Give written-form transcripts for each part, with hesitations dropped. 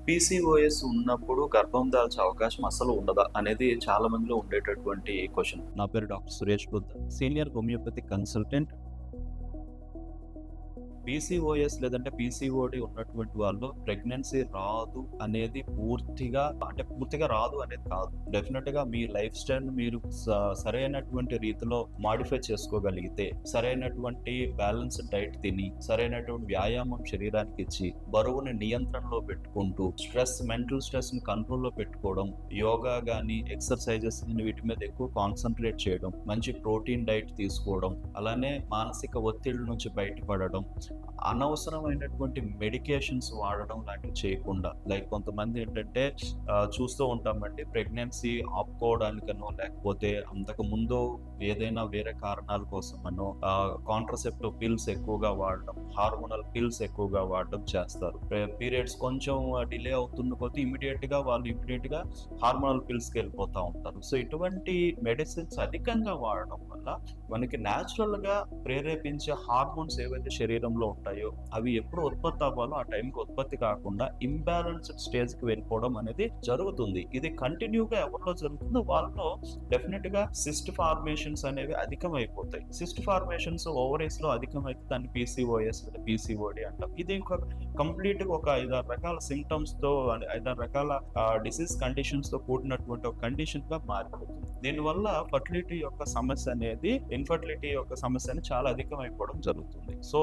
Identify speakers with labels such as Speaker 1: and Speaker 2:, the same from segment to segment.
Speaker 1: PCOS ఉన్నప్పుడు గర్భం దాల్చే అవకాశం అసలు ఉండదా? అనేది చాలా మందిలో ఉండేటటువంటి క్వెషన్. నా పేరు doctor Suresh Buddha, senior homeopathy consultant. PCOS లేదంటే పీసీఓడి ఉన్నటువంటి వాళ్ళు ప్రెగ్నెన్సీ రాదు అనేది పూర్తిగా రాదు అనేది కాదు. డెఫినెట్‌గా మీ లైఫ్ స్టైల్‌ని మీరు సరైనటువంటి రీతిలో మాడిఫై చేసుకోగలిగితే, సరైనటువంటి బ్యాలెన్స్‌డ్ డైట్ తిని, సరైనటువంటి వ్యాయామం శరీరానికి ఇచ్చి, బరువుని నియంత్రణలో పెట్టుకుంటూ, మెంటల్ స్ట్రెస్‌ని కంట్రోల్‌లో పెట్టుకోవడం, యోగా గాని, ఎక్సర్‌సైజెస్ గాని వీటి మీద ఎక్కువ కాన్సంట్రేట్ చేయడం, మంచి ప్రోటీన్ డైట్ తీసుకోవడం, అలానే మానసిక ఒత్తిడి నుంచి బయటపడడం, అనవసరమైనటువంటి మెడికేషన్స్ వాడడం లాంటివి చేయకుండా, లైక్ కొంతమంది ఏంటంటే చూస్తూ ఉంటామండి, ప్రెగ్నెన్సీ ఆపుకోవడానికనో లేకపోతే అంతకు ముందు ఏదైనా వేరే కారణాల కోసమనో కాంట్రసెప్టివ్ పిల్స్ ఎక్కువగా వాడడం, హార్మోనల్ పిల్స్ ఎక్కువగా వాడడం చేస్తారు. పీరియడ్స్ కొంచెం డిలే అవుతున్న కొద్దీ ఇమీడియట్ గా హార్మోనల్ పిల్స్కి వెళ్ళిపోతూ ఉంటారు. సో ఇటువంటి మెడిసిన్స్ అధికంగా వాడడం వల్ల మనకి న్యాచురల్ గా ప్రేరేపించే హార్మోన్స్ ఏవైతే శరీరంలో ఉంటాయో అవి ఎప్పుడు ఉత్పత్తి అవ్వాలో ఆ టైంకి ఉత్పత్తి కాకుండా ఇంబ్యాలెన్స్డ్ స్టేజ్ కి వెళ్ళిపోవడం అనేది జరుగుతుంది. ఇది కంటిన్యూగా ఎవరిలో జరుగుతుందో వాళ్ళలో డెఫినెట్ గా సిస్ట్ ఫార్మేషన్స్ అనేవి అధికమైపోతాయి. సిస్ట్ ఫార్మేషన్స్ ఓవరీస్ లో అధికమైతే దాన్ని పీసీఓఎస్ లేదా పీసీఓడి అంటాం. ఇది కంప్లీట్ గా ఒక 5-6 రకాల సింటమ్స్ తో, 5-6 రకాల డిసీజ్ కండిషన్స్ తో కూడినటువంటి ఒక కండిషన్ గా మారిపోతుంది. దీనివల్ల ఇన్ఫర్టిలిటీ యొక్క సమస్య చాలా అధికమైపోవడం జరుగుతుంది. సో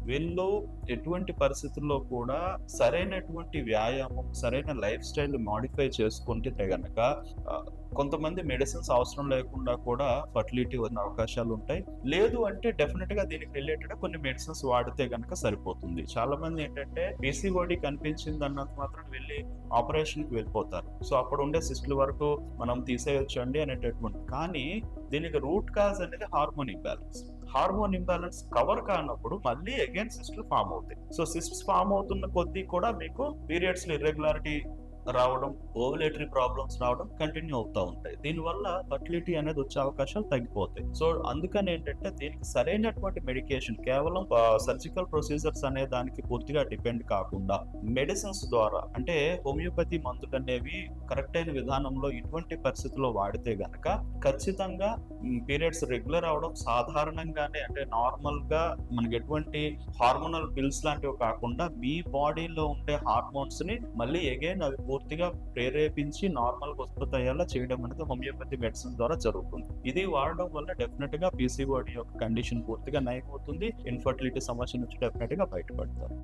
Speaker 1: వీళ్ళు ఎటువంటి పరిస్థితుల్లో కూడా సరైనటువంటి వ్యాయామం, సరైన లైఫ్ స్టైల్ మాడిఫై చేసుకుంటే గనక కొంతమంది మెడిసిన్స్ అవసరం లేకుండా కూడా ఫర్టిలిటీ ఉన్న అవకాశాలు ఉంటాయి. లేదు అంటే డెఫినెట్ గా దీనికి రిలేటెడ్ కొన్ని మెడిసిన్స్ వాడితే గనక సరిపోతుంది. చాలా మంది ఏంటంటే పీసీఓడి కనిపించింది అన్నంత మాత్రం వెళ్ళి ఆపరేషన్ కి వెళ్ళిపోతారు. సో అప్పుడు ఉండే సిస్టుల వరకు మనం తీసేయొచ్చండి అనేటటువంటి, కానీ దీనికి రూట్ కాజ్ అనేది హార్మోన్ ఇంబ్యాలెన్స్ కవర్ కానప్పుడు మళ్ళీ అగైన్ సిస్టులు ఫామ్ అవుతాయి. సో సిస్ట్స్ ఫామ్ అవుతున్న కొద్దీ కూడా మీకు పీరియడ్స్ లో ఇర్రెగ్యులారిటీ రావడం, ఓవులేటరీ ప్రాబ్లమ్స్ రావడం కంటిన్యూ అవుతూ ఉంటాయి. దీనివల్ల ఫర్టిలిటీ అనేది వచ్చే అవకాశాలు తగ్గిపోతాయి. సో అందుకని ఏంటంటే దీనికి సరైనటువంటి మెడికేషన్, కేవలం సర్జికల్ ప్రొసీజర్స్ అనే దానికి పూర్తిగా డిపెండ్ కాకుండా మెడిసిన్స్ ద్వారా, అంటే హోమియోపతి మందులు అనేవి కరెక్ట్ అయిన విధానంలో ఇటువంటి పరిస్థితుల్లో వాడితే గనక ఖచ్చితంగా పీరియడ్స్ రెగ్యులర్ అవడం, సాధారణంగానే అంటే నార్మల్ గా మనకి ఎటువంటి హార్మోనల్ పిల్స్ లాంటివి కాకుండా మీ బాడీలో ఉండే హార్మోన్స్ ని మళ్ళీ అగైన్ అవి పూర్తిగా ప్రేరేపించి నార్మల్ గా ఉత్పత్తి అయ్యేలా చేయడం అనేది హోమియోపతి మెడిసిన్ ద్వారా జరుగుతుంది. ఇది వాడడం వల్ల డెఫినెట్ గా పీసీఓడి యొక్క కండిషన్ పూర్తిగా నయం అవుతుంది. ఇన్ఫర్టిలిటీ సమస్య నుంచి డెఫినెట్ గా బయటపడతారు.